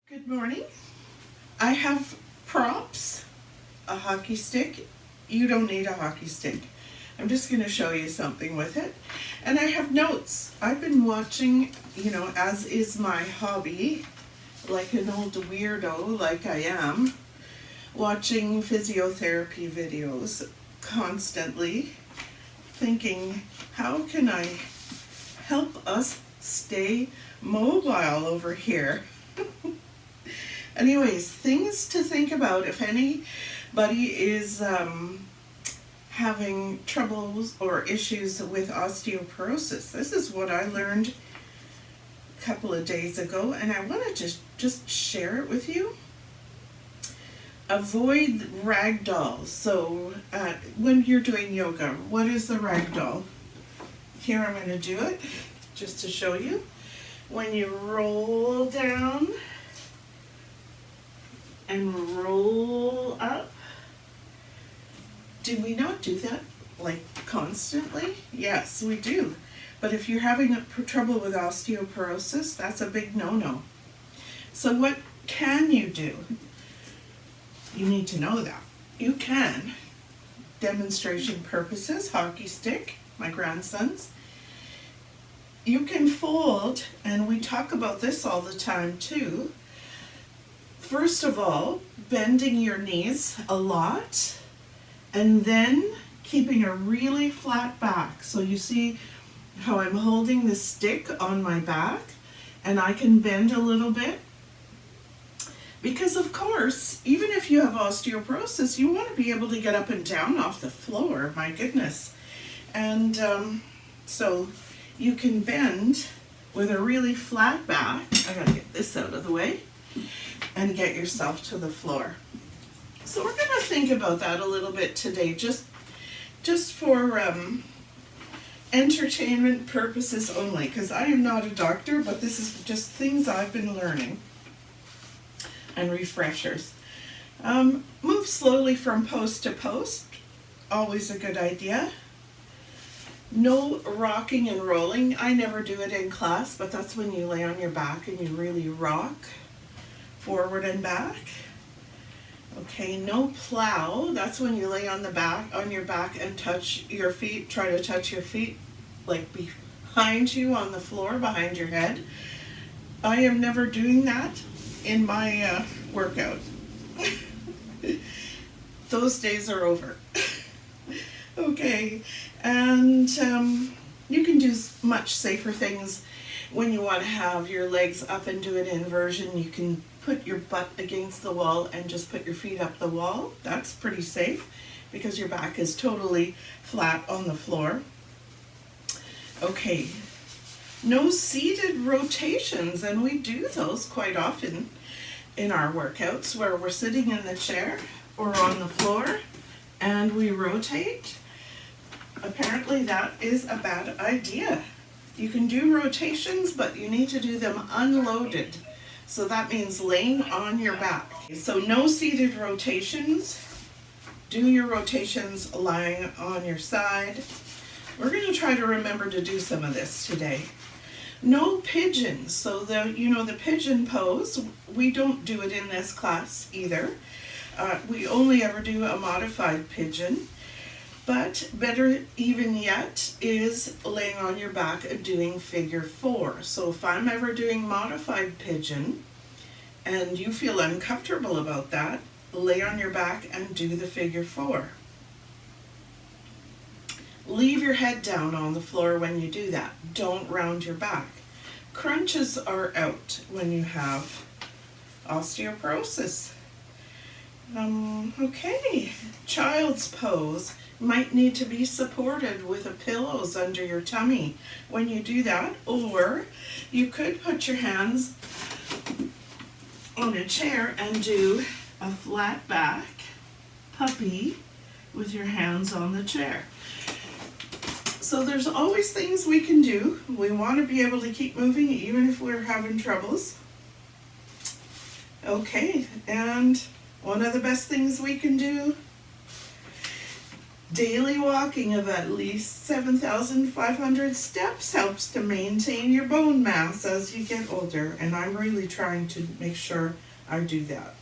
Good morning. I have props, a hockey stick. You don't need a hockey stick. I'm just going to show you something with it. And I have notes. I've been watching, as is my hobby, like an old weirdo like I am, watching physiotherapy videos constantly, thinking, how can I help us stay mobile over here? Anyways, things to think about if anybody is having troubles or issues with osteoporosis. This is what I learned a couple of days ago, and I want to just share it with you. Avoid ragdoll. So when you're doing yoga, what is the ragdoll? Here I'm going to do it just to show you. When you roll down and roll up. Do we not do that like constantly? Yes, we do. But if you're having trouble with osteoporosis, that's a big no-no. So what can you do? You need to know that. You can. Demonstration purposes, hockey stick, my grandson's. You can fold, and we talk about this all the time too. First of all, bending your knees a lot, and then keeping a really flat back. So you see how I'm holding the stick on my back, and I can bend a little bit. Because of course, even if you have osteoporosis, you want to be able to get up and down off the floor, my goodness. And so you can bend with a really flat back. I gotta get this out of the way. And get yourself to the floor. So we're going to think about that a little bit today, just for entertainment purposes only, because I am not a doctor, but this is just things I've been learning and refreshers. Move slowly from post to post, always a good idea. No rocking and rolling. I never do it in class, but that's when you lay on your back and you really rock forward and back. Okay, no plow. That's when you lay on your back and touch your feet. Try to touch your feet like behind you on the floor, behind your head. I am never doing that in my workout. Those days are over. Okay, and you can do much safer things when you want to have your legs up and do an inversion. You can put your butt against the wall and just put your feet up the wall. That's pretty safe because your back is totally flat on the floor. Okay, no seated rotations, and we do those quite often in our workouts where we're sitting in the chair or on the floor and we rotate. Apparently that is a bad idea. You can do rotations, but you need to do them unloaded. So that means laying on your back. So no seated rotations. Do your rotations lying on your side. We're going to try to remember to do some of this today. No pigeons. So the pigeon pose, we don't do it in this class either. We only ever do a modified pigeon. But better even yet is laying on your back and doing figure 4. So if I'm ever doing modified pigeon and you feel uncomfortable about that, lay on your back and do the figure 4. Leave your head down on the floor when you do that. Don't round your back. Crunches are out when you have osteoporosis. Okay, child's pose. Might need to be supported with a pillows under your tummy when you do that, or you could put your hands on a chair and do a flat back puppy with your hands on the chair. So there's always things we can do. We want to be able to keep moving even if we're having troubles. Okay, and one of the best things we can do Daily walking of at least 7,500 steps helps to maintain your bone mass as you get older, and I'm really trying to make sure I do that.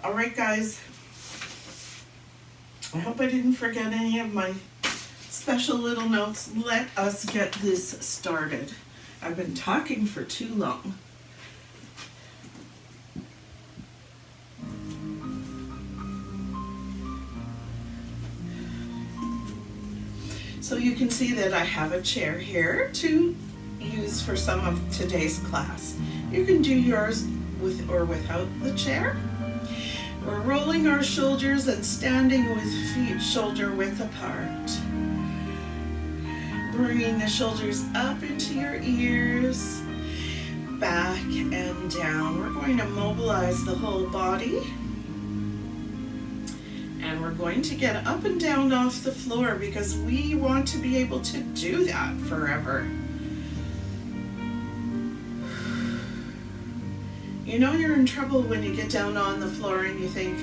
All right, guys. I hope I didn't forget any of my special little notes. Let us get this started. I've been talking for too long. So you can see that I have a chair here to use for some of today's class. You can do yours with or without the chair. We're rolling our shoulders and standing with feet shoulder width apart. Bringing the shoulders up into your ears, back and down. We're going to mobilize the whole body. And we're going to get up and down off the floor because we want to be able to do that forever. You know you're in trouble when you get down on the floor and you think,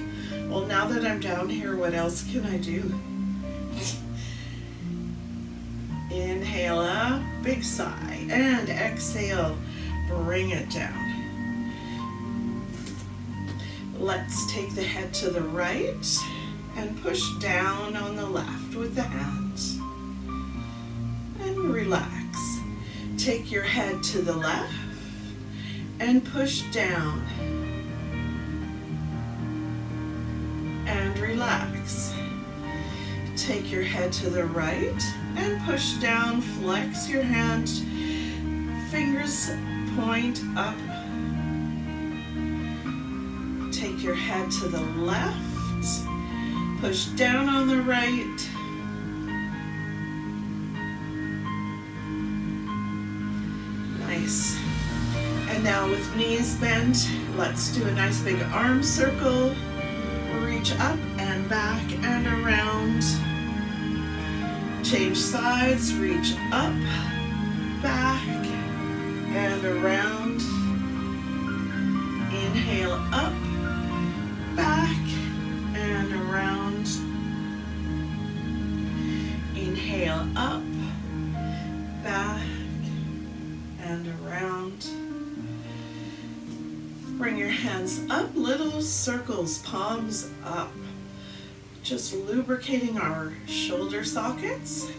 well, now that I'm down here, what else can I do? Inhale up, big sigh, and exhale, bring it down. Let's take the head to the right and push down on the left with the hands. And relax. Take your head to the left and push down. And relax. Take your head to the right and push down. Flex your hands. Fingers point up. Take your head to the left. Push down on the right. Nice. And now with knees bent, let's do a nice big arm circle. Reach up and back and around. Change sides, reach up, back, and around. Inhale up, back, and around. Inhale up, back, and around. Bring your hands up, little circles, palms up. Just lubricating our shoulder sockets.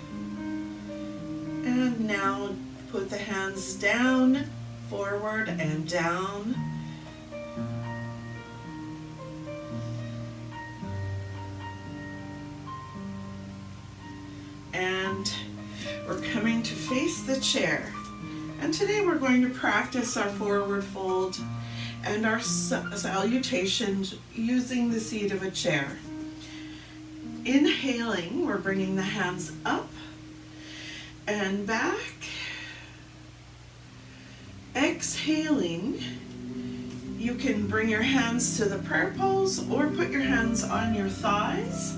And now put the hands down, forward and down. And we're coming to face the chair. And today we're going to practice our forward fold and our salutations using the seat of a chair. Inhaling, we're bringing the hands up and back. Exhaling, you can bring your hands to the prayer pose or put your hands on your thighs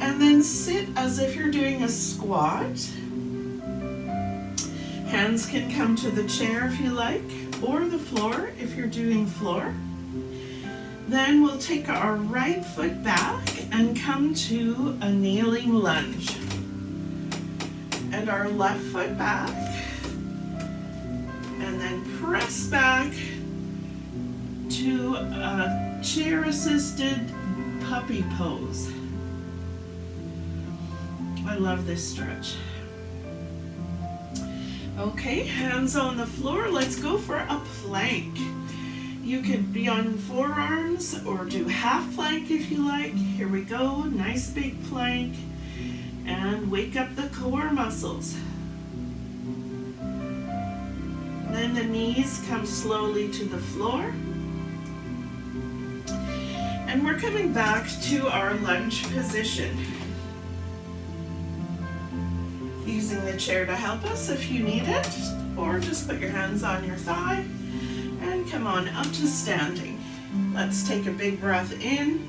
and then sit as if you're doing a squat. Hands can come to the chair if you like, or the floor if you're doing floor. Then we'll take our right foot back and come to a kneeling lunge. And our left foot back. And then press back to a chair-assisted puppy pose. I love this stretch. Okay, hands on the floor. Let's go for a plank. You could be on forearms or do half plank if you like. Here we go, nice big plank. And wake up the core muscles. Then the knees come slowly to the floor. And we're coming back to our lunge position. Using the chair to help us if you need it, or just put your hands on your thigh and come on up to standing. Let's take a big breath in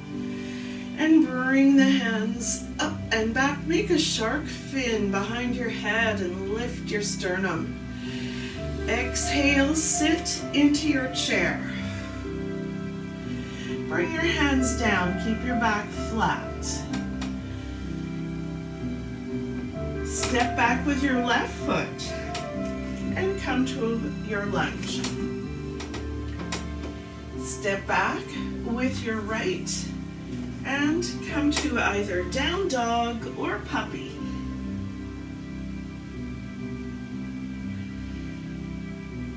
and bring the hands up and back. Make a shark fin behind your head and lift your sternum. Exhale, sit into your chair. Bring your hands down, keep your back flat. Step back with your left foot and come to your lunge. Step back with your right and come to either down dog or puppy.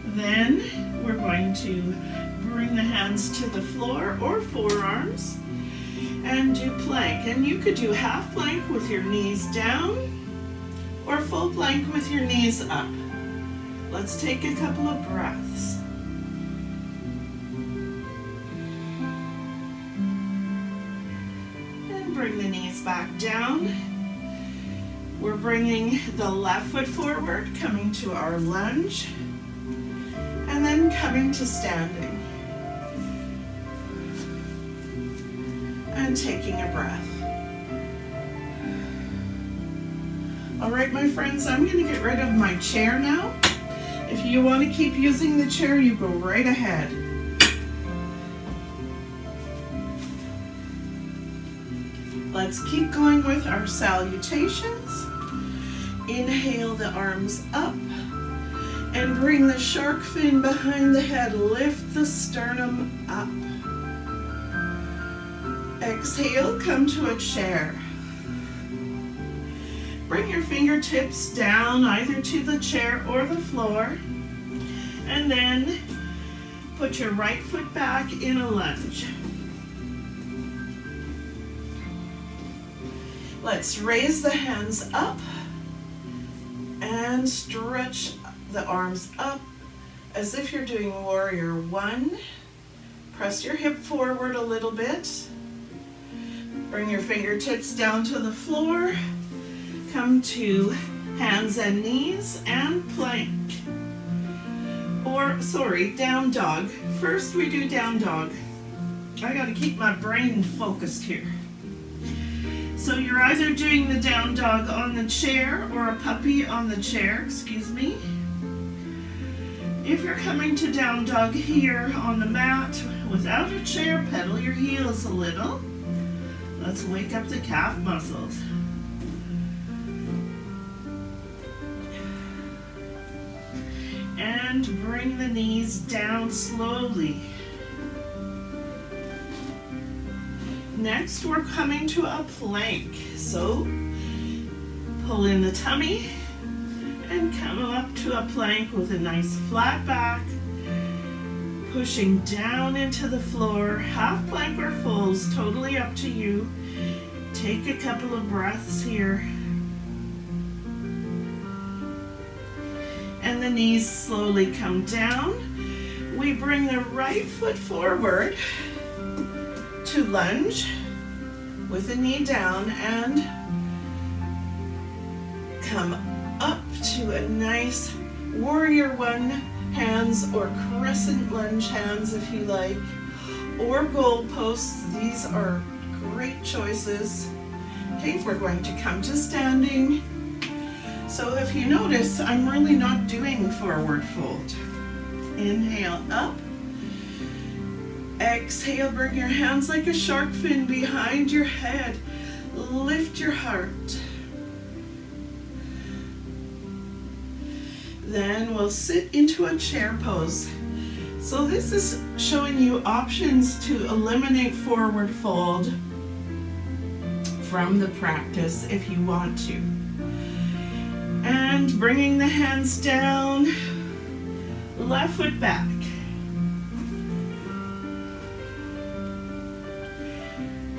Then we're going to bring the hands to the floor or forearms and do plank. And you could do half plank with your knees down or full plank with your knees up. Let's take a couple of breaths. And bring the knees back down. We're bringing the left foot forward, coming to our lunge, and then coming to standing. And taking a breath. All right, my friends, I'm going to get rid of my chair now. If you want to keep using the chair, you go right ahead. Let's keep going with our salutations. Inhale the arms up and bring the shark fin behind the head. Lift the sternum up. Exhale, come to a chair. Bring your fingertips down either to the chair or the floor, and then put your right foot back in a lunge. Let's raise the hands up and stretch the arms up as if you're doing warrior one. Press your hip forward a little bit. Bring your fingertips down to the floor. Come to hands and knees and plank. Or, sorry, down dog. First we do down dog. I gotta keep my brain focused here. So you're either doing the down dog on the chair or a puppy on the chair, excuse me. If you're coming to down dog here on the mat without a chair, pedal your heels a little. Let's wake up the calf muscles. And bring the knees down slowly. Next, we're coming to a plank. So, pull in the tummy and come up to a plank with a nice flat back. Pushing down into the floor, half plank or fulls, totally up to you. Take a couple of breaths here. And the knees slowly come down. We bring the right foot forward to lunge with the knee down and come up to a nice warrior one hands or crescent lunge hands if you like, or goal posts. These are great choices. Okay, we're going to come to standing. So if you notice, I'm really not doing forward fold. Inhale up. Exhale, bring your hands like a shark fin behind your head. Lift your heart. Then we'll sit into a chair pose. So this is showing you options to eliminate forward fold from the practice if you want to. And bringing the hands down, left foot back.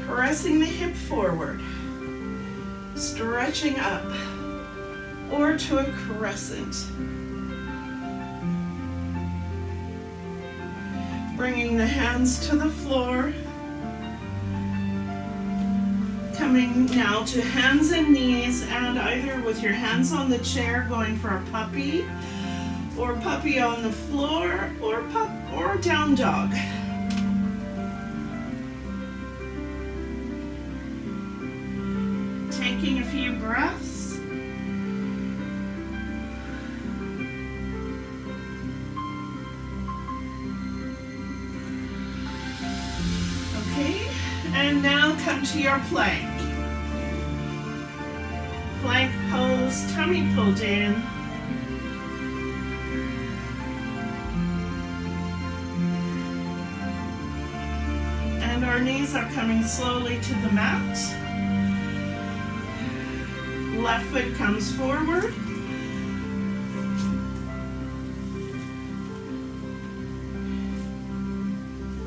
Pressing the hip forward, stretching up, or to a crescent. Bringing the hands to the floor. Coming now to hands and knees, and either with your hands on the chair going for a puppy, or puppy on the floor, or down dog. Taking a few breaths. Okay, and now come to your plank. Plank pose. toes, tummy pulled in. And our knees are coming slowly to the mat. Left foot comes forward.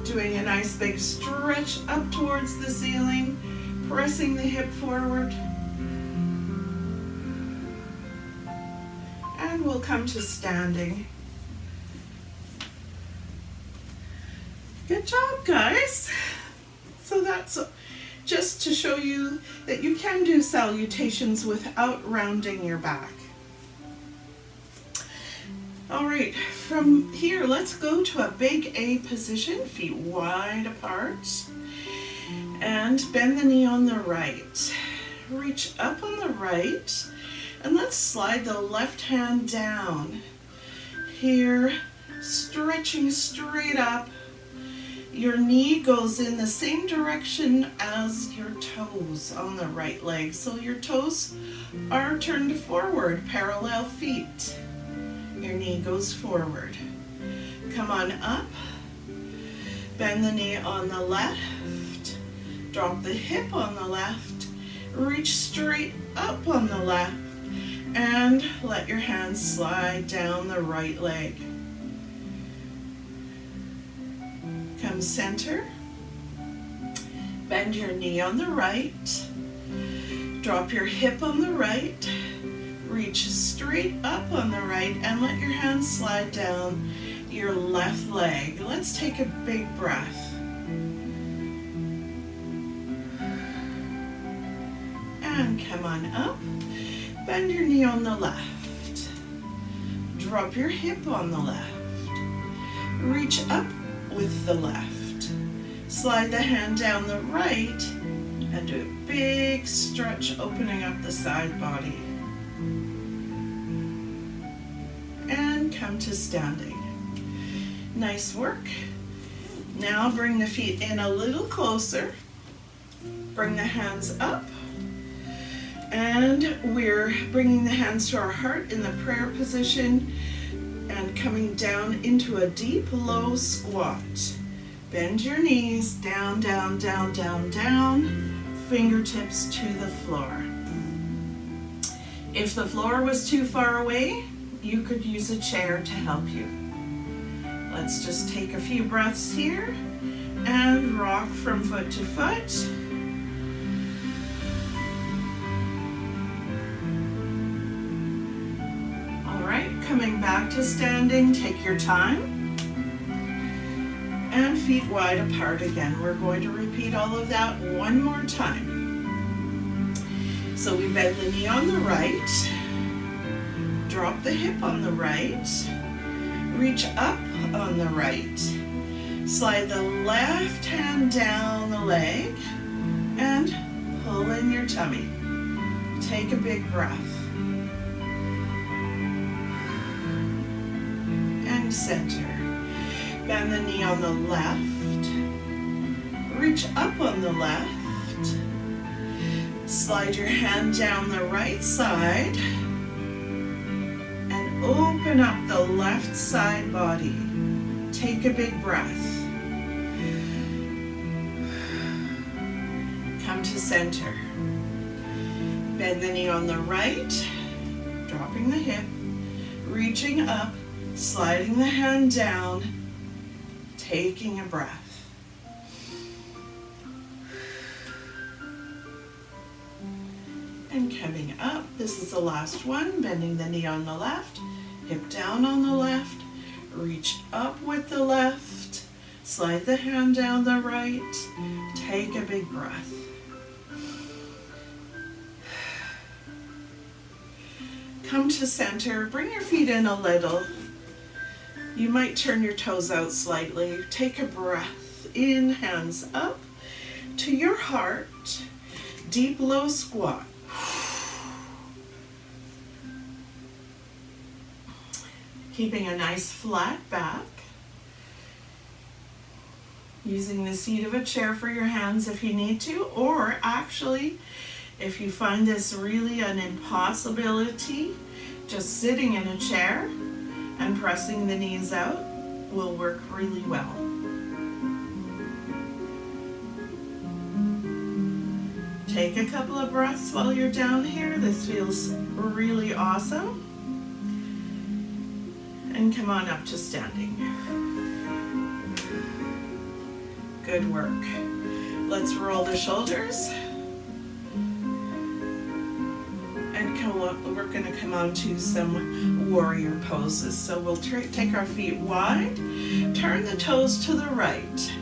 Doing a nice big stretch up towards the ceiling, pressing the hip forward. And we'll come to standing. Good job, guys. So that's just to show you that you can do salutations without rounding your back. All right, from here, let's go to a big A position, feet wide apart, and bend the knee on the right. Reach up on the right, and let's slide the left hand down. Here, stretching straight up. Your knee goes in the same direction as your toes on the right leg. So your toes are turned forward, parallel feet. Your knee goes forward. Come on up. Bend the knee on the left. Drop the hip on the left. Reach straight up on the left. And let your hands slide down the right leg. Come center. Bend your knee on the right. Drop your hip on the right. Reach straight up on the right and let your hands slide down your left leg. Let's take a big breath. And come on up. Bend your knee on the left. Drop your hip on the left. Reach up with the left. Slide the hand down the right and do a big stretch, opening up the side body. And come to standing. Nice work. Now bring the feet in a little closer. Bring the hands up. And we're bringing the hands to our heart in the prayer position and coming down into a deep low squat. Bend your knees, down, down, down, down, down, fingertips to the floor. If the floor was too far away, you could use a chair to help you. Let's just take a few breaths here and rock from foot to foot. Coming back to standing, take your time. And feet wide apart again. We're going to repeat all of that one more time. So we bend the knee on the right, drop the hip on the right, reach up on the right, slide the left hand down the leg, and pull in your tummy. Take a big breath. Center. Bend the knee on the left. Reach up on the left. Slide your hand down the right side. And open up the left side body. Take a big breath. Come to center. Bend the knee on the right. Dropping the hip. Reaching up. Sliding the hand down, taking a breath. And coming up, this is the last one, bending the knee on the left, hip down on the left, reach up with the left, slide the hand down the right, take a big breath. Come to center, bring your feet in a little. You might turn your toes out slightly. Take a breath in, hands up to your heart. Deep low squat. Keeping a nice flat back. Using the seat of a chair for your hands if you need to, or actually If you find this really an impossibility, just sitting in a chair and pressing the knees out will work really well. Take a couple of breaths while you're down here. This feels really awesome. And come on up to standing. Good work. Let's roll the shoulders. And we're going to come on to some warrior poses. So we'll take our feet wide, turn the toes to the right.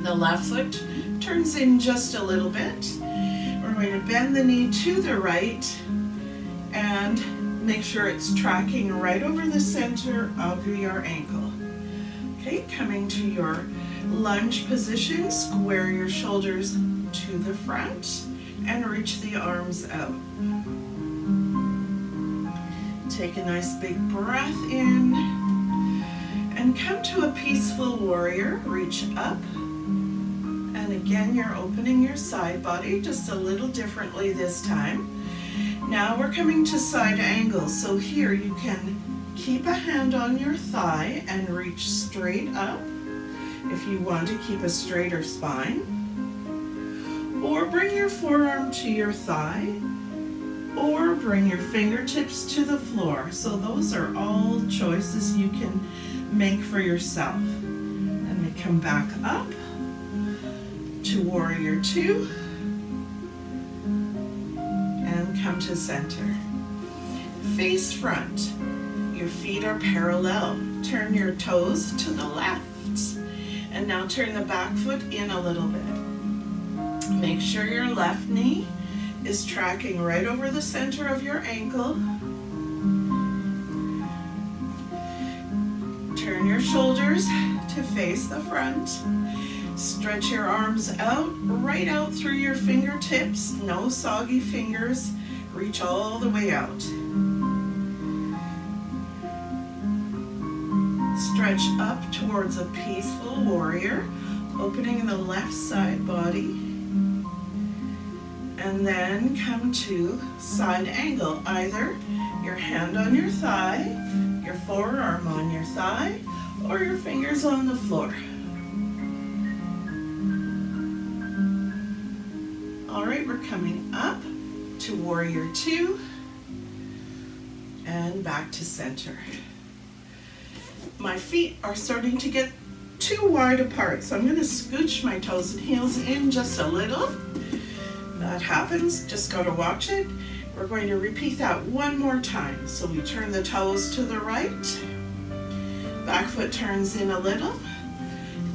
The left foot turns in just a little bit. We're going to bend the knee to the right and make sure it's tracking right over the center of your ankle. Okay, coming to your lunge position, square your shoulders to the front and reach the arms out. Take a nice big breath in and come to a peaceful warrior. Reach up. And again, you're opening your side body just a little differently this time. Now we're coming to side angles. So here you can keep a hand on your thigh and reach straight up if you want to keep a straighter spine. Or bring your forearm to your thigh, or bring your fingertips to the floor. So those are all choices you can make for yourself. And we come back up to warrior two and come to center. Face front. Your feet are parallel. Turn your toes to the left. And now turn the back foot in a little bit. Make sure your left knee is tracking right over the center of your ankle. Turn your shoulders to face the front. Stretch your arms out, right out through your fingertips. No soggy fingers. Reach all the way out. Stretch up towards a peaceful warrior, opening the left side body. And then come to side angle, either your hand on your thigh, your forearm on your thigh, or your fingers on the floor. All right, we're coming up to warrior two and back to center. My feet are starting to get too wide apart, so I'm going to scooch my toes and heels in just a little. That happens, just got to watch it. We're going to repeat that one more time. So we turn the toes to the right, back foot turns in a little,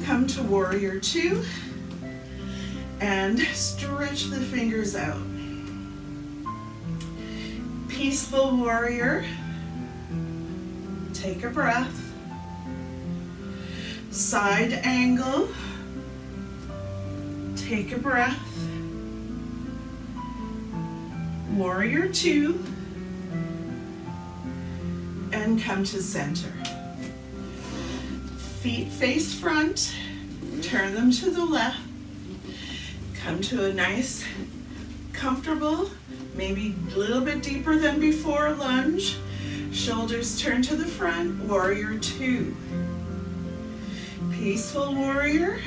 come to warrior two, and stretch the fingers out. Peaceful warrior, take a breath. Side angle, take a breath. Warrior two, and come to center. Feet face front, turn them to the left. Come to a nice, comfortable, maybe a little bit deeper than before lunge. Shoulders turn to the front, warrior two. Peaceful warrior,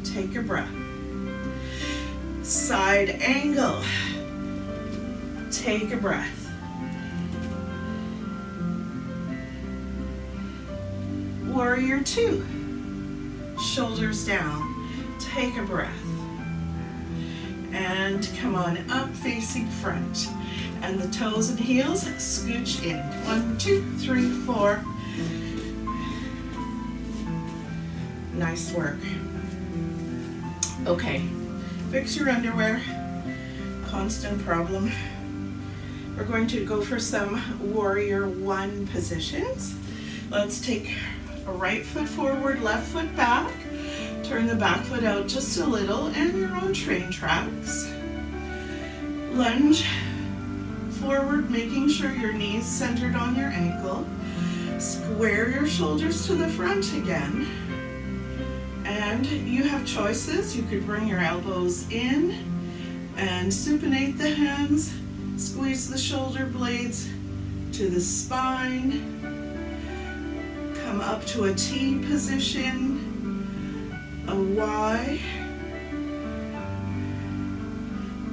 take a breath. Side angle. Take a breath. Warrior two. Shoulders down. Take a breath. And come on up facing front. And the toes and heels scooch in. 1, 2, 3, 4. Nice work. Okay, fix your underwear. Constant problem. We're going to go for some warrior one positions. Let's take a right foot forward, left foot back. Turn the back foot out just a little and you're on train tracks. Lunge forward, making sure your knee's centered on your ankle. Square your shoulders to the front again. And you have choices. You could bring your elbows in And supinate the hands, squeeze the shoulder blades to the spine. Come up to a T position, a Y,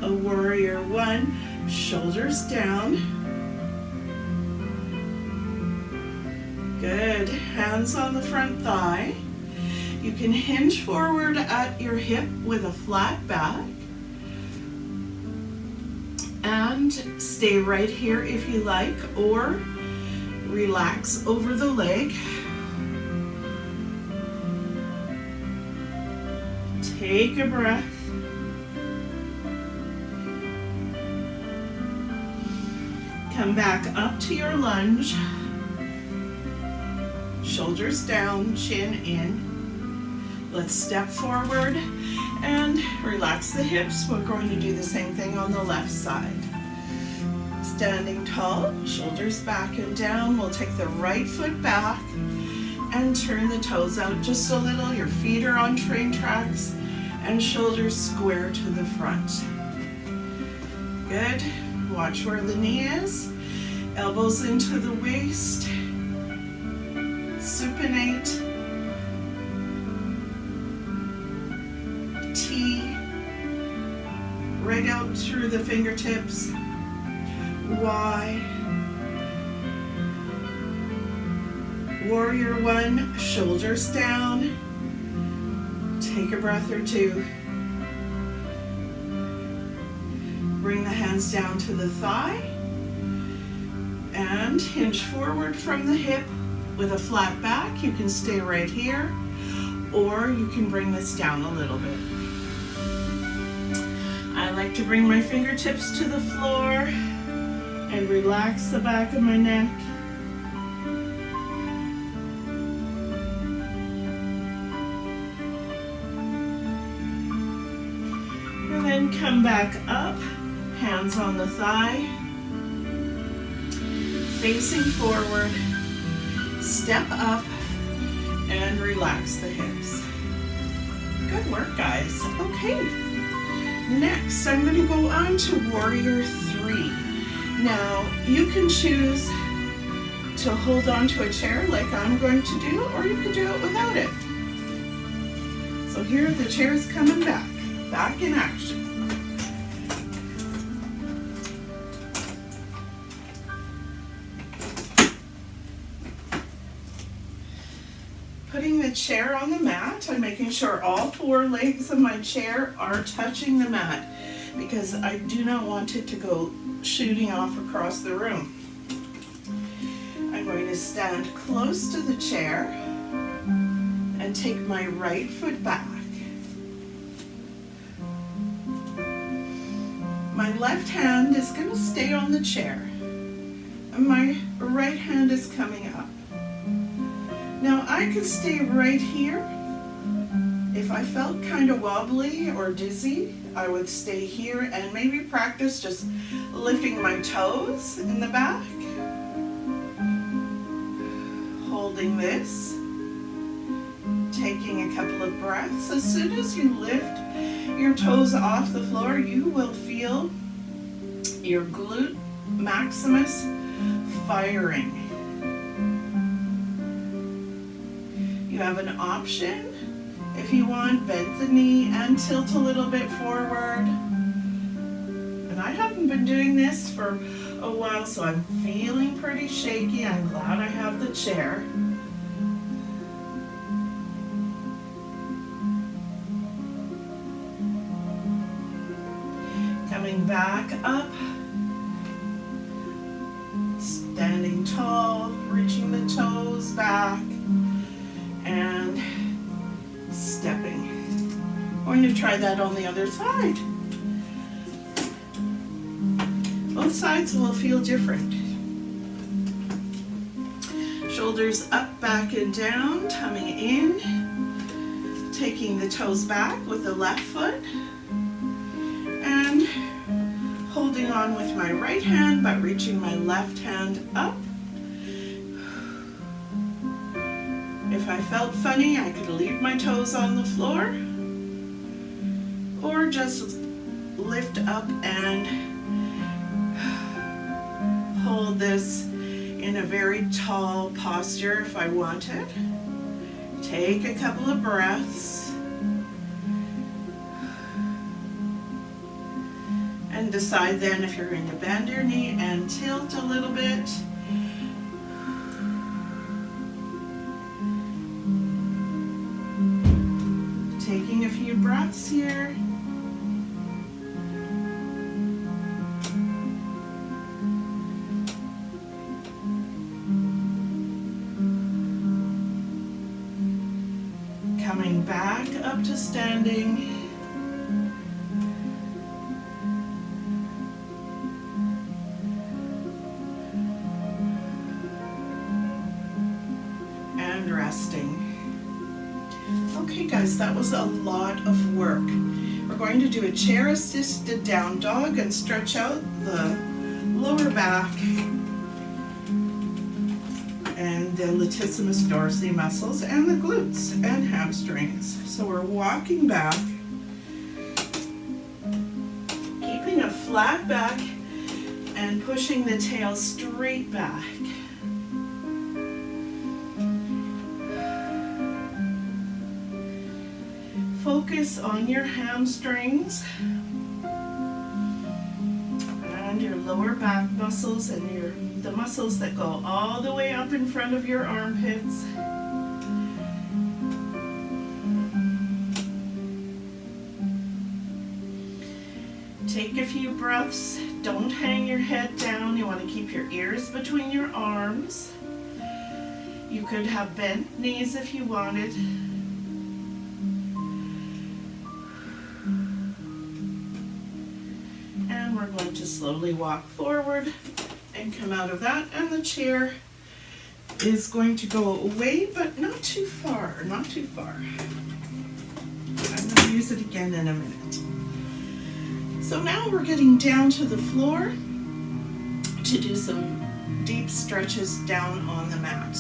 a warrior one, shoulders down. Good, hands on the front thigh. You can hinge forward at your hip with a flat back. And stay right here if you like, or relax over the leg. Take a breath. Come back up to your lunge. Shoulders down, chin in. Let's step forward and relax the hips. We're going to do the same thing on the left side. Standing tall, shoulders back and down. We'll take the right foot back and turn the toes out just a little. Your feet are on train tracks and shoulders square to the front. Good. Watch where the knee is. Elbows into the waist. Supinate. T. Right out through the fingertips. Y. Warrior one, shoulders down. Take a breath or two. Bring the hands down to the thigh and hinge forward from the hip with a flat back. You can stay right here, or you can bring this down a little bit. I like to bring my fingertips to the floor and relax the back of my neck. And then come back up, hands on the thigh, facing forward, step up, and relax the hips. Good work, guys. Okay, next I'm going to go on to Warrior 3. Now, you can choose to hold on to a chair like I'm going to do, or you can do it without it. So here the chair is coming back in action. Putting the chair on the mat, I'm making sure all four legs of my chair are touching the mat because I do not want it to go shooting off across the room. I'm going to stand close to the chair and take my right foot back. My left hand is going to stay on the chair and my right hand is coming up. Now I could stay right here. If I felt kind of wobbly or dizzy, I would stay here and maybe practice just lifting my toes in the back. Holding this. Taking a couple of breaths. As soon as you lift your toes off the floor, you will feel your glute maximus firing. You have an option. If you want, bend the knee and tilt a little bit forward. And I haven't been doing this for a while, so I'm feeling pretty shaky. I'm glad I have the chair. Coming back up. Standing tall, reaching the toes back. And stepping. I'm going to try that on the other side. Both sides will feel different. Shoulders up, back, and down, coming in. Taking the toes back with the left foot. And holding on with my right hand, but reaching my left hand up. If I felt funny, I could leave my toes on the floor or just lift up and hold this in a very tall posture if I wanted. Take a couple of breaths and decide then if you're going to bend your knee and tilt a little bit. Taking a few breaths here. Coming back up to standing. And resting. Okay guys, that was a lot of work. We're going to do a chair assisted down dog and stretch out the lower back and the latissimus dorsi muscles and the glutes and hamstrings. So we're walking back, keeping a flat back and pushing the tail straight back. Focus on your hamstrings and your lower back muscles and the muscles that go all the way up in front of your armpits. Take a few breaths. Don't hang your head down. You want to keep your ears between your arms. You could have bent knees if you wanted. And we're going to slowly walk forward and come out of that, and the chair is going to go away, but not too far, not too far. I'm going to use it again in a minute. So now we're getting down to the floor to do some deep stretches down on the mat.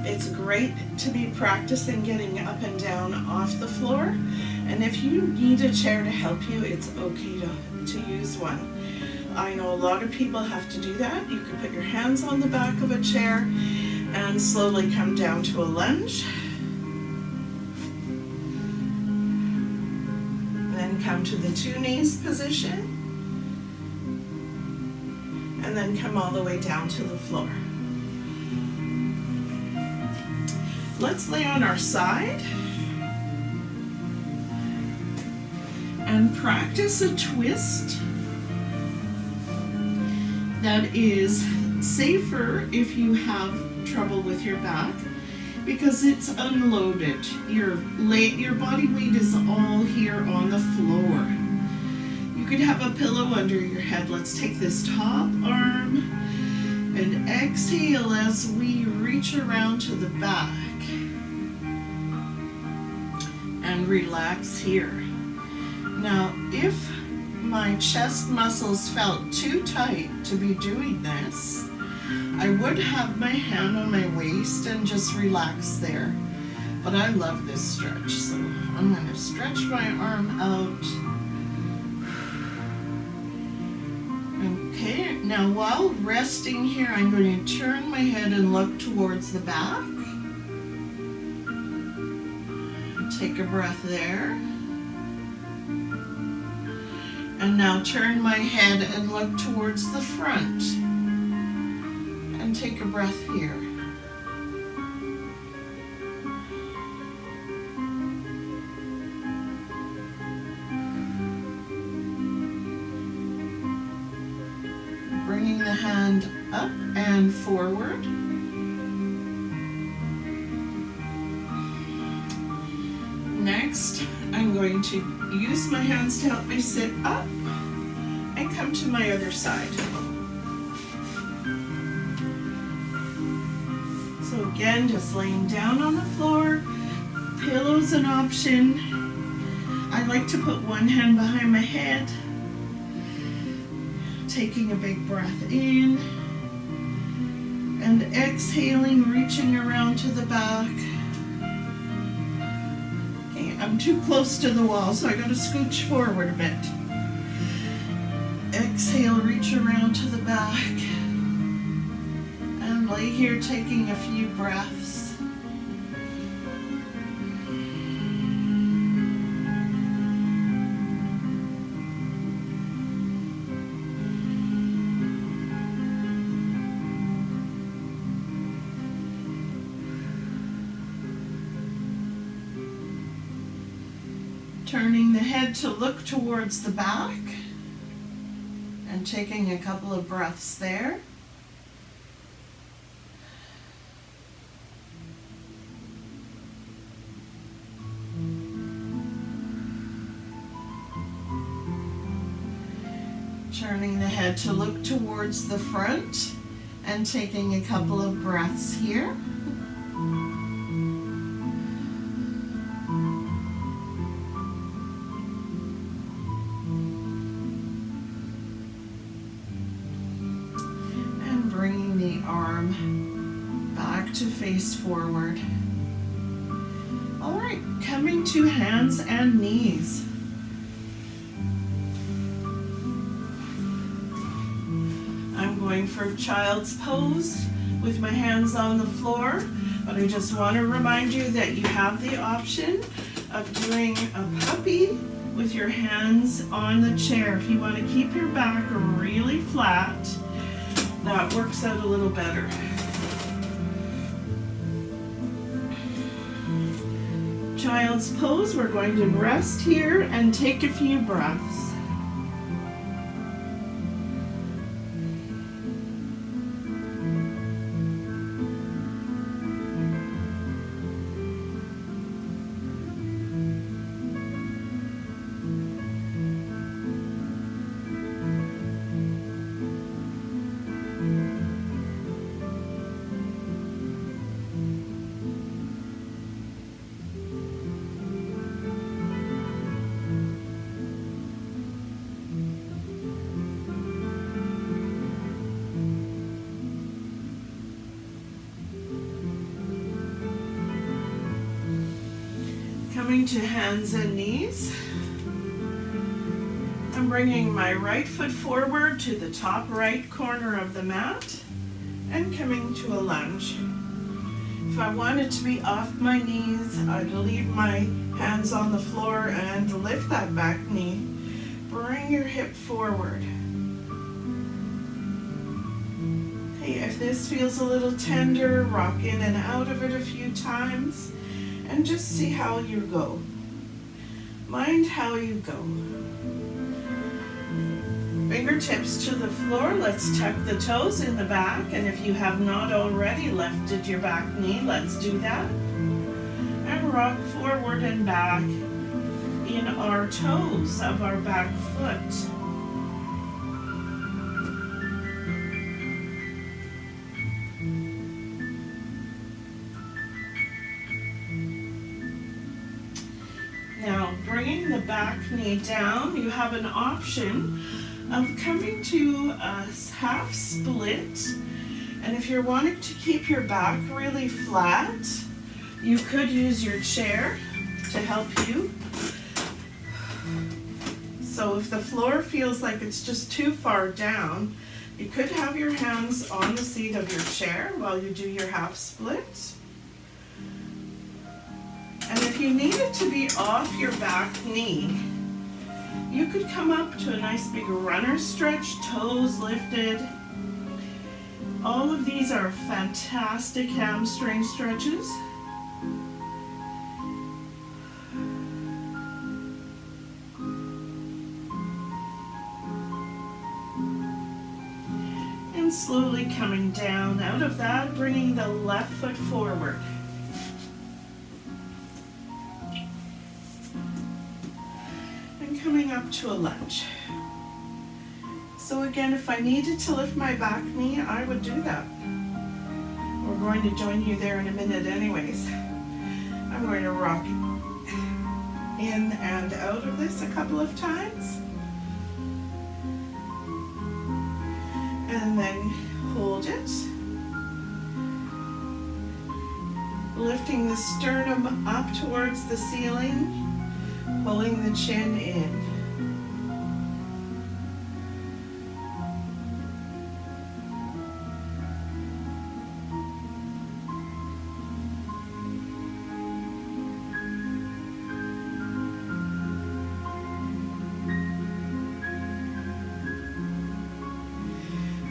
It's great to be practicing getting up and down off the floor, and if you need a chair to help you, it's okay to use one. I know a lot of people have to do that. You can put your hands on the back of a chair and slowly come down to a lunge. Then come to the two knees position. And then come all the way down to the floor. Let's lay on our side and practice a twist that is safer if you have trouble with your back, because it's unloaded. Your body weight is all here on the floor. You could have a pillow under your head. Let's take this top arm and exhale as we reach around to the back and relax here. Now, if my chest muscles felt too tight to be doing this, I would have my hand on my waist and just relax there. But I love this stretch, so I'm going to stretch my arm out. Okay, now while resting here, I'm going to turn my head and look towards the back. Take a breath there. And now turn my head and look towards the front. And take a breath here. Bringing the hand up and forward. Next, I'm going to use my hands to help me sit up and come to my other side. So again, just laying down on the floor. Pillow's an option. I like to put one hand behind my head. Taking a big breath in and exhaling, reaching around to the back. Okay, I'm too close to the wall, so I gotta scooch forward a bit. Exhale, reach around to the back. And lay here taking a few breaths. Turning the head to look towards the back and taking a couple of breaths there. Turning the head to look towards the front and taking a couple of breaths here. Bringing the arm back to face forward. All right, coming to hands and knees. I'm going for child's pose with my hands on the floor, but I just want to remind you that you have the option of doing a puppy with your hands on the chair. If you want to keep your back really flat, that works out a little better. Child's pose, we're going to rest here and take a few breaths. Coming to hands and knees. I'm bringing my right foot forward to the top right corner of the mat and coming to a lunge. If I wanted to be off my knees, I'd leave my hands on the floor and lift that back knee. Bring your hip forward. Okay, if this feels a little tender, rock in and out of it a few times. And just see how you go. Mind how you go. Fingertips to the floor. Let's tuck the toes in the back. And if you have not already lifted your back knee, let's do that. And rock forward and back in our toes of our back foot. Now, bringing the back knee down, you have an option of coming to a half split. And if you're wanting to keep your back really flat, you could use your chair to help you. So if the floor feels like it's just too far down, you could have your hands on the seat of your chair while you do your half split. And if you need it to be off your back knee, you could come up to a nice big runner stretch, toes lifted. All of these are fantastic hamstring stretches. And slowly coming down out of that, bringing the left foot forward. Coming up to a lunge. So again, if I needed to lift my back knee, I would do that. We're going to join you there in a minute anyways. I'm going to rock in and out of this a couple of times. And then hold it. Lifting the sternum up towards the ceiling. Pulling the chin in.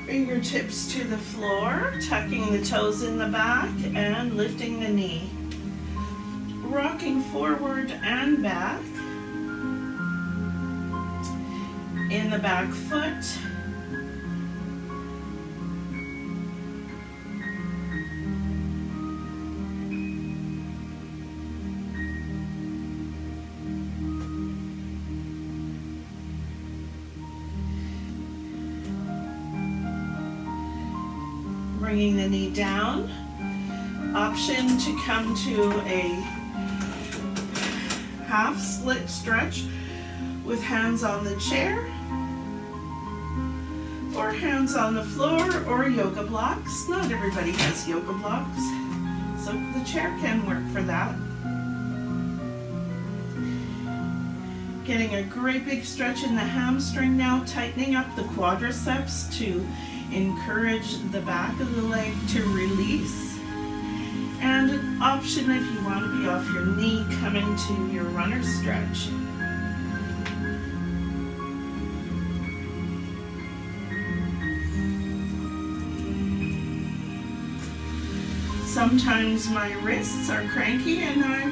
Fingertips to the floor, tucking the toes in the back and lifting the knee. Rocking forward and back. In the back foot. Bringing the knee down. Option to come to a half split stretch with hands on the chair or hands on the floor or yoga blocks. Not everybody has yoga blocks, so the chair can work for that. Getting a great big stretch in the hamstring now, tightening up the quadriceps to encourage the back of the leg to release. And an option if you want to be off your knee, coming to your runner stretch. Sometimes my wrists are cranky and I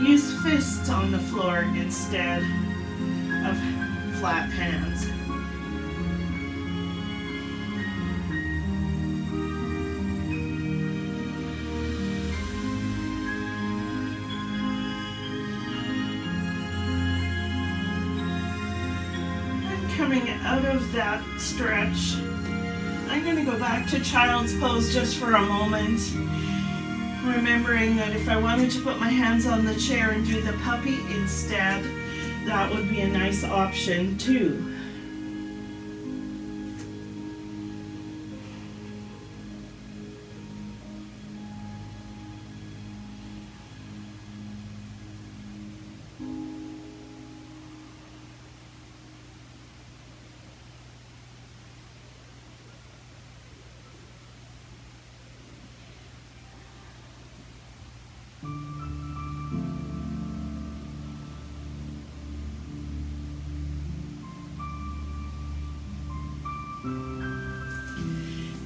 use fists on the floor instead of flat hands. Coming out of that stretch, I'm going to go back to child's pose just for a moment, remembering that if I wanted to put my hands on the chair and do the puppy instead, that would be a nice option too.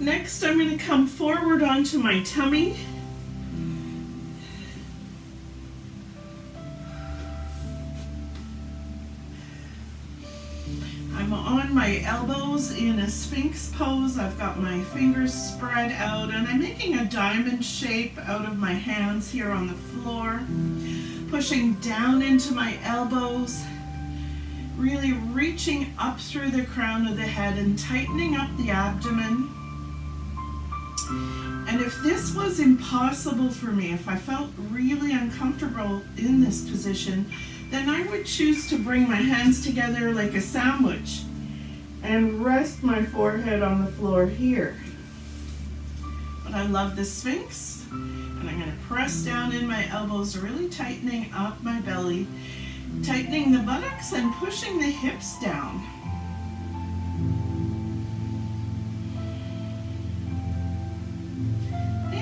Next, I'm going to come forward onto my tummy. I'm on my elbows in a Sphinx pose. I've got my fingers spread out and I'm making a diamond shape out of my hands here on the floor, pushing down into my elbows, really reaching up through the crown of the head and tightening up the abdomen. And if this was impossible for me, if I felt really uncomfortable in this position, then I would choose to bring my hands together like a sandwich and rest my forehead on the floor here. But I love the Sphinx, and I'm going to press down in my elbows, really tightening up my belly, tightening the buttocks and pushing the hips down.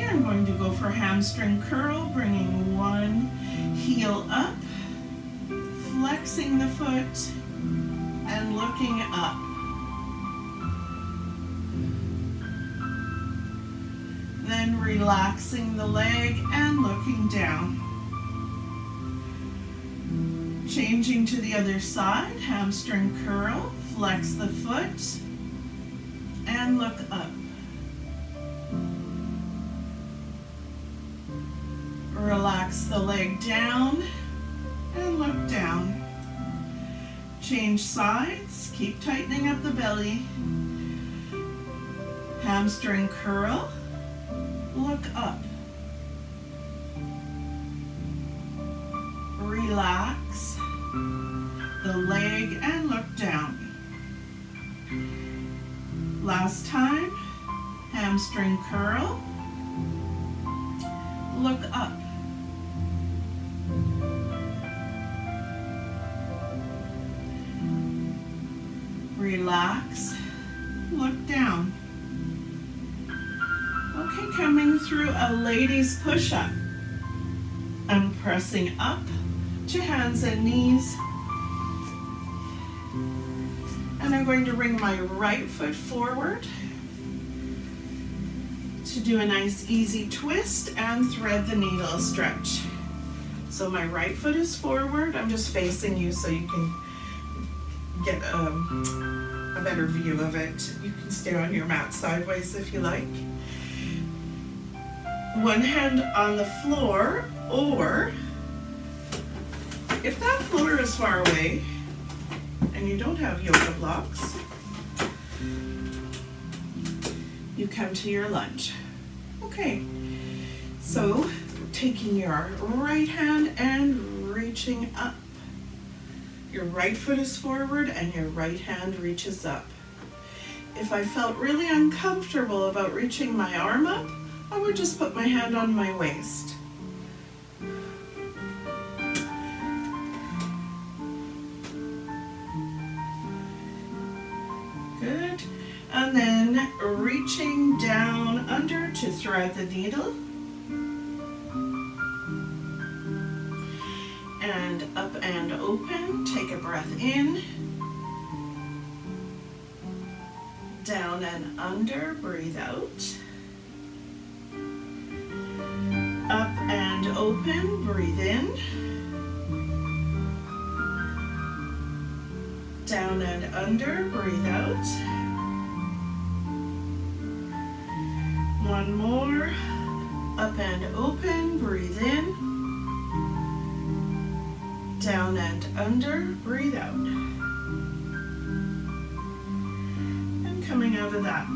I'm going to go for hamstring curl, bringing one heel up, flexing the foot, and looking up. Then relaxing the leg and looking down. Changing to the other side, hamstring curl, flex the foot, and look up. Relax the leg down and look down. Change sides, keep tightening up the belly. Hamstring curl, look up. Relax the leg and look down. Last time, hamstring curl, look up. Relax. Look down. Okay, coming through a ladies push-up. I'm pressing up to hands and knees. And I'm going to bring my right foot forward to do a nice easy twist and thread the needle stretch. So my right foot is forward. I'm just facing you so you can get a better view of it. You can stay on your mat sideways if you like. One hand on the floor, or if that floor is far away and you don't have yoga blocks, you come to your lunge. Okay, so taking your right hand and reaching up. Your right foot is forward and your right hand reaches up. If I felt really uncomfortable about reaching my arm up, I would just put my hand on my waist. Good. And then reaching down under to thread the needle. And up and open. Take a breath in. Down and under. Breathe out. Up and open. Breathe in. Down and under. Breathe out. One more. Up and open. Breathe in. Down and under, breathe out. And coming out of that.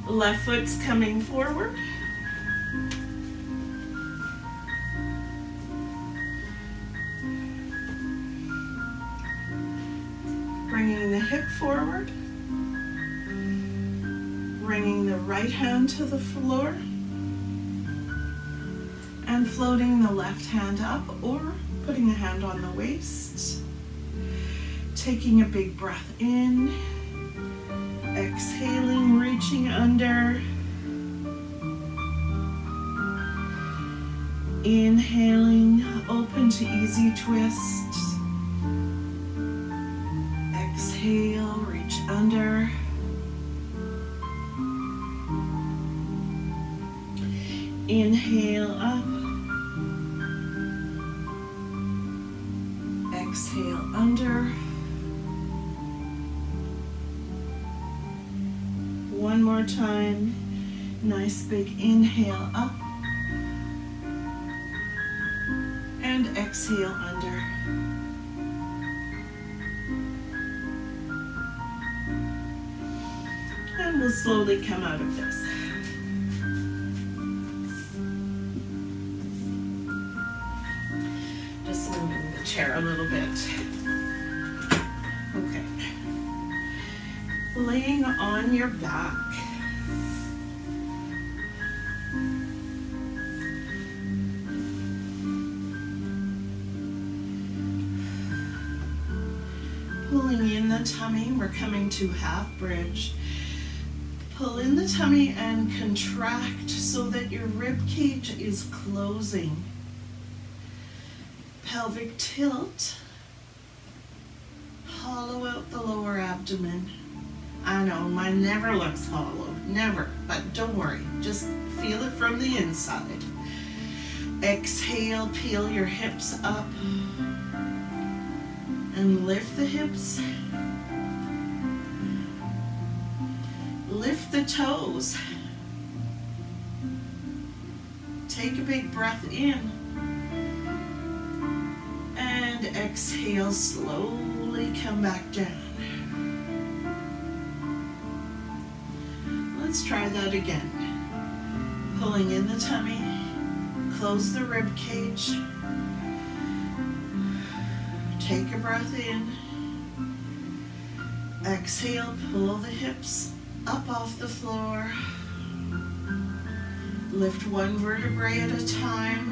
Left foot's coming forward. Bringing the hip forward. Bringing the right hand to the floor and floating the left hand up or putting a hand on the waist. Taking a big breath in, exhaling, reaching under, inhaling, open to easy twists, exhale, reach under. Inhale up, exhale under. One more time, nice big inhale up, and exhale under. And we'll slowly come out of this. Chair a little bit. Okay. Laying on your back. Pulling in the tummy. We're coming to half bridge. Pull in the tummy and contract so that your rib cage is closing. Pelvic tilt, hollow out the lower abdomen. I know, mine never looks hollow, never, but don't worry, just feel it from the inside. Exhale, peel your hips up and lift the hips. Lift the toes. Take a big breath in. Exhale, slowly come back down. Let's try that again. Pulling in the tummy, close the rib cage. Take a breath in. Exhale, pull the hips up off the floor. Lift one vertebrae at a time.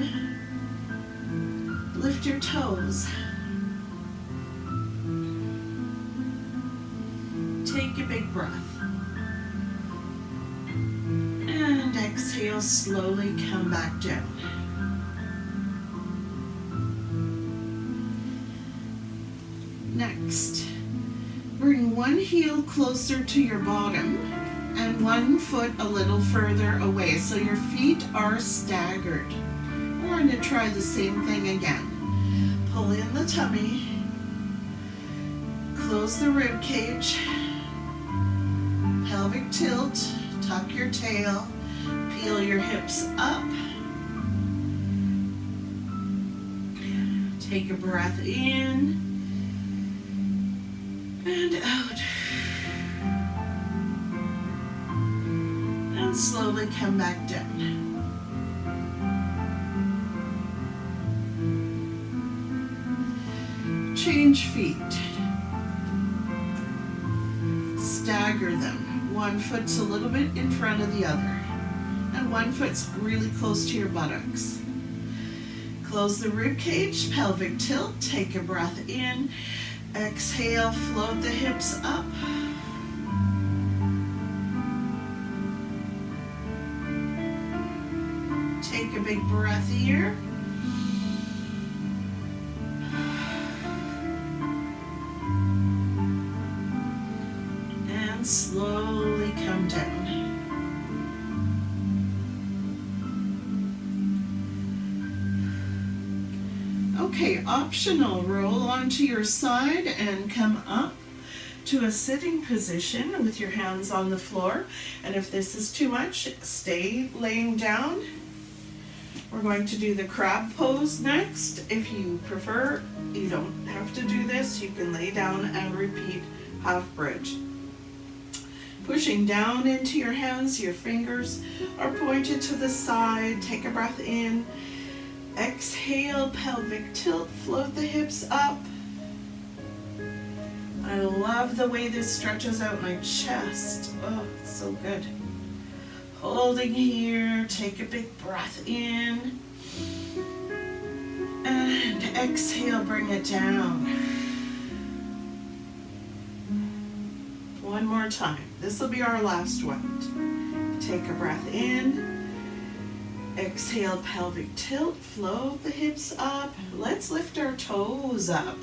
Lift your toes. Take a big breath. And exhale, slowly come back down. Next, bring one heel closer to your bottom and one foot a little further away so your feet are staggered. We're going to try the same thing again. Pull in the tummy, close the rib cage, pelvic tilt, tuck your tail, peel your hips up. Take a breath in and out. And slowly come back down. Change feet. Stagger them. One foot's a little bit in front of the other. And one foot's really close to your buttocks. Close the rib cage, pelvic tilt, take a breath in. Exhale, float the hips up. Take a big breath here. And slowly come down. Okay, optional, roll onto your side and come up to a sitting position with your hands on the floor. And if this is too much, stay laying down. We're going to do the crab pose next. If you prefer, you don't have to do this. You can lay down and repeat half bridge. Pushing down into your hands, your fingers are pointed to the side. Take a breath in. Exhale, pelvic tilt, float the hips up. I love the way this stretches out my chest. Oh, it's so good. Holding here, take a big breath in. And exhale, bring it down. One more time. This will be our last one. Take a breath in. Exhale, pelvic tilt, float the hips up. Let's lift our toes up.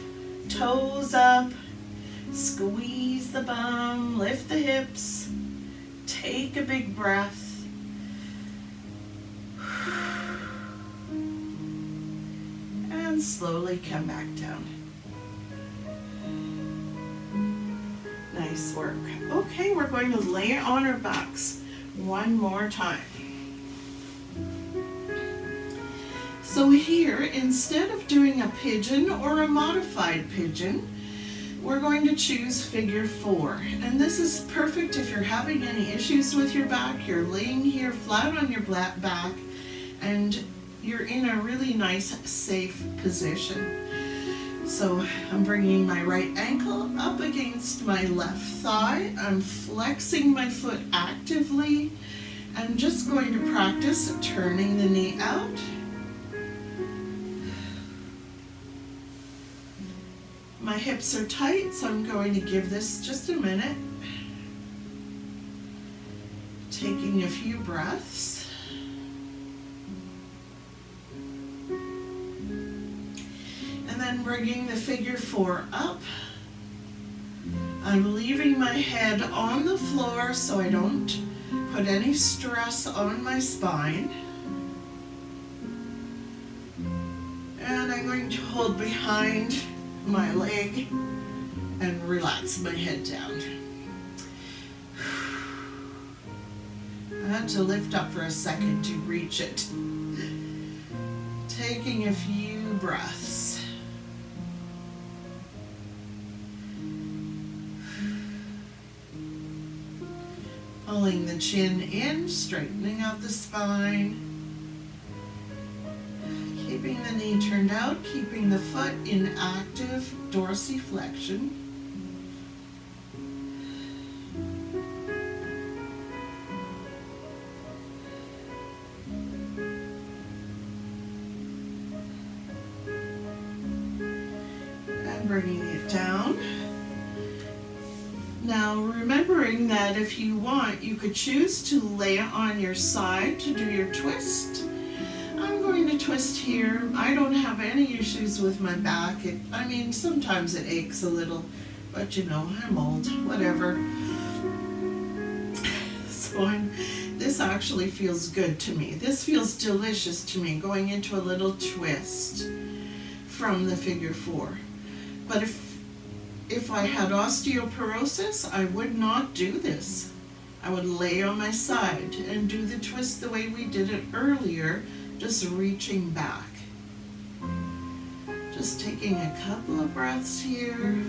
Toes up. Squeeze the bum, lift the hips. Take a big breath. And slowly come back down. Nice work. Okay, we're going to lay on our backs one more time. So here, instead of doing a pigeon or a modified pigeon, we're going to choose figure 4. And this is perfect if you're having any issues with your back. You're laying here flat on your back and you're in a really nice, safe position. So I'm bringing my right ankle up against my left thigh. I'm flexing my foot actively. I'm just going to practice turning the knee out. My hips are tight, so I'm going to give this just a minute. Taking a few breaths. And then bringing the figure 4 up. I'm leaving my head on the floor so I don't put any stress on my spine. And I'm going to hold behind my leg and relax my head down. I had to lift up for a second to reach it. Taking a few breaths. Pulling the chin in, straightening out the spine. Keeping the knee turned out, keeping the foot in active dorsiflexion. bringing it down. Now remembering that if you want, you could choose to lay it on your side to do your twist. I'm going to twist here. I don't have any issues with my back. I mean, sometimes it aches a little, but you know, I'm old, whatever. So this actually feels good to me. This feels delicious to me, going into a little twist from the figure 4. But if I had osteoporosis, I would not do this. I would lay on my side and do the twist the way we did it earlier, just reaching back. Just taking a couple of breaths here.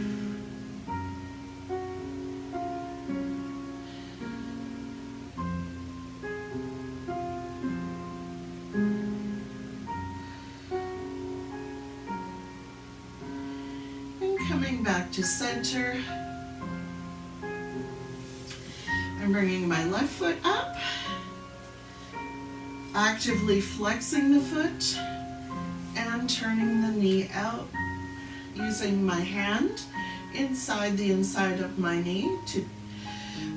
Coming back to center. I'm bringing my left foot up, actively flexing the foot and turning the knee out, using my hand inside the inside of my knee to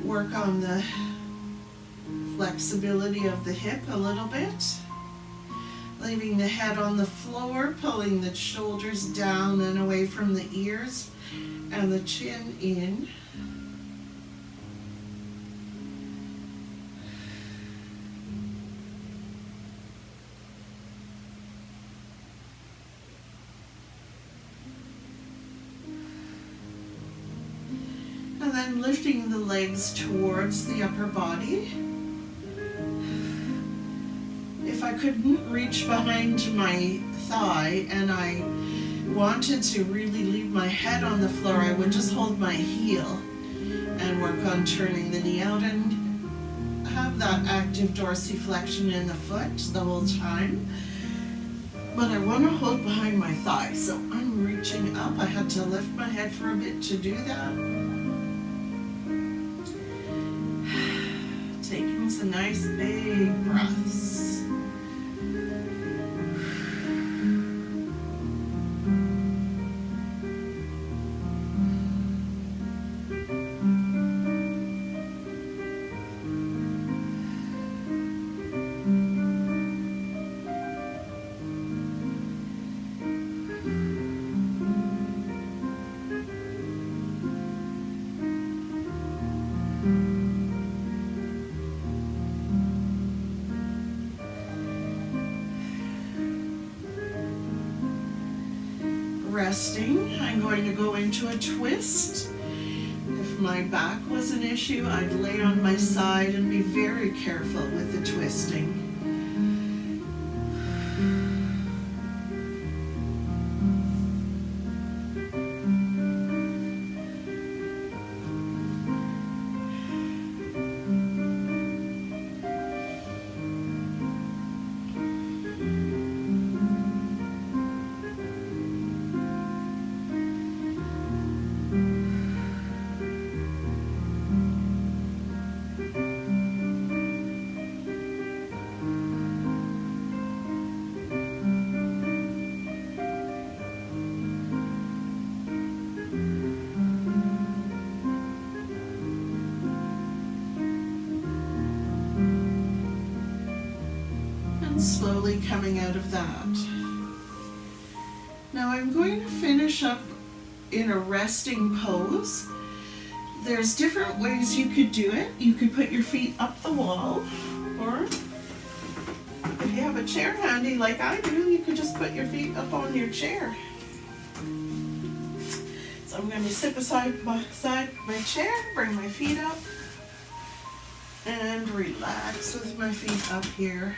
work on the flexibility of the hip a little bit. Leaving the head on the floor, pulling the shoulders down and away from the ears and the chin in. And then lifting the legs towards the upper body. If I couldn't reach behind my thigh and I wanted to really leave my head on the floor, I would just hold my heel and work on turning the knee out and have that active dorsiflexion in the foot the whole time. But I want to hold behind my thigh, so I'm reaching up. I had to lift my head for a bit to do that. Taking some nice big breaths. Resting, I'm going to go into a twist. If my back was an issue, I'd lay on my side and be very careful with the twisting. Slowly coming out of that. Now I'm going to finish up in a resting pose. There's different ways you could do it. You could put your feet up the wall, or if you have a chair handy like I do, you could just put your feet up on your chair. So I'm going to sit beside my chair, bring my feet up, and relax with my feet up here.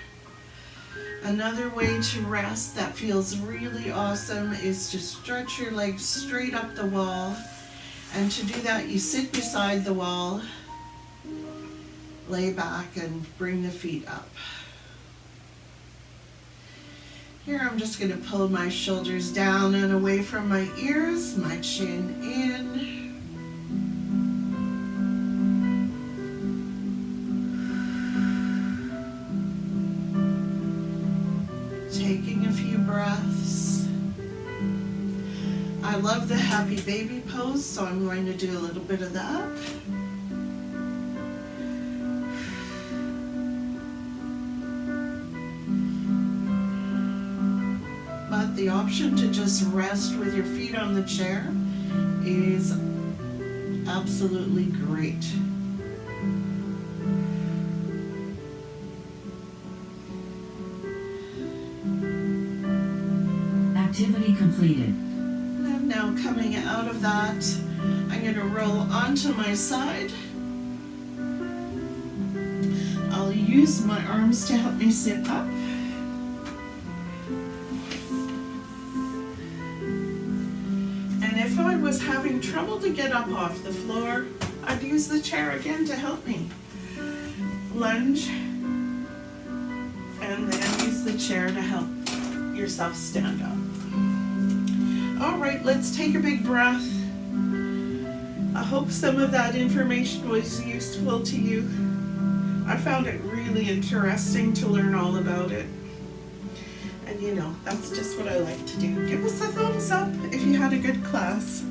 Another way to rest that feels really awesome is to stretch your legs straight up the wall. And to do that, you sit beside the wall, lay back, and bring the feet up. Here I'm just going to pull my shoulders down and away from my ears, my chin in. Taking a few breaths. I I love the happy baby pose, so I'm going to do a little bit of that. But the option to just rest with your feet on the chair is absolutely great. Activity completed. And now coming out of that, I'm going to roll onto my side. I'll use my arms to help me sit up. And if I was having trouble to get up off the floor, I'd use the chair again to help me. Lunge, and then use the chair to help yourself stand up. All right, let's take a big breath. I hope some of that information was useful to you. I found it really interesting to learn all about it. And you know, that's just what I like to do. Give us a thumbs up if you had a good class.